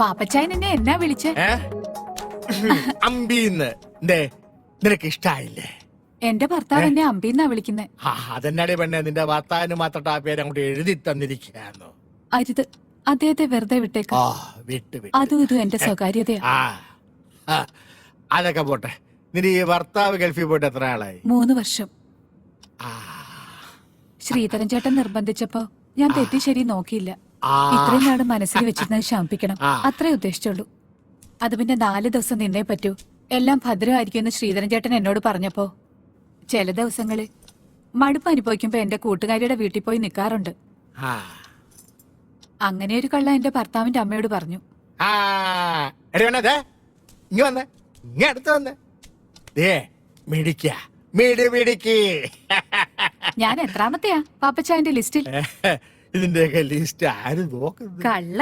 പാപ്പച്ചായൻ എന്നെ എന്നാ വിളിച്ചേ? അമ്പീന്ന് നിനക്ക് ഇഷ്ടായില്ലേ? എന്റെ ഭർത്താവ് എന്നെ അമ്പീന്നാ വിളിക്കുന്നേ. അതെന്നാടി പെണ്ണെ, നിന്റെ ഭർത്താവിന് മാത്രം ആ പേര് അങ്ങോട്ട് എഴുതി തന്നിരിക്കുകയാണോ? അരുത്, അദ്ദേഹത്തെ വെറുതെ വിട്ടേക്ക്. അതും ഇതും എന്റെ സ്വകാര്യതയാ. അതൊക്കെ പോട്ടെ. നിന്റെ ഈ ഭർത്താവ് ഗൾഫിൽ പോയിട്ട് എത്ര ആളായി? 3 വർഷം. ശ്രീധരൻ ചേട്ടൻ നിർബന്ധിച്ചപ്പോ ഞാൻ തെറ്റി ശരി നോക്കിയില്ല. ഇത്രയും നാട് മനസ്സിൽ വെച്ചിരുന്നത് ശമിപ്പിക്കണം, അത്രേ ഉദ്ദേശിച്ചുള്ളൂ. അത് പിന്നെ 4 ദിവസം നിന്നേ പറ്റൂ, എല്ലാം ഭദ്രമായിരിക്കുമെന്ന് ശ്രീധരൻ ചേട്ടൻ എന്നോട് പറഞ്ഞപ്പോ ചില ദിവസങ്ങളിൽ മടുപ്പ് അനുഭവിക്കുമ്പോ എന്റെ കൂട്ടുകാരിയുടെ വീട്ടിൽ പോയി നിൽക്കാറുണ്ട്. അങ്ങനെ ഒരു കള്ള എന്റെ ഭർത്താവിന്റെ അമ്മയോട് പറഞ്ഞു. ഞാൻ എത്രാമത്തെയാ പാപ്പച്ചായന്റെ ലിസ്റ്റിൽ? ഇതിന്റെയൊക്കെ ലിസ്റ്റ് ആരും നോക്കുന്നു? കള്ള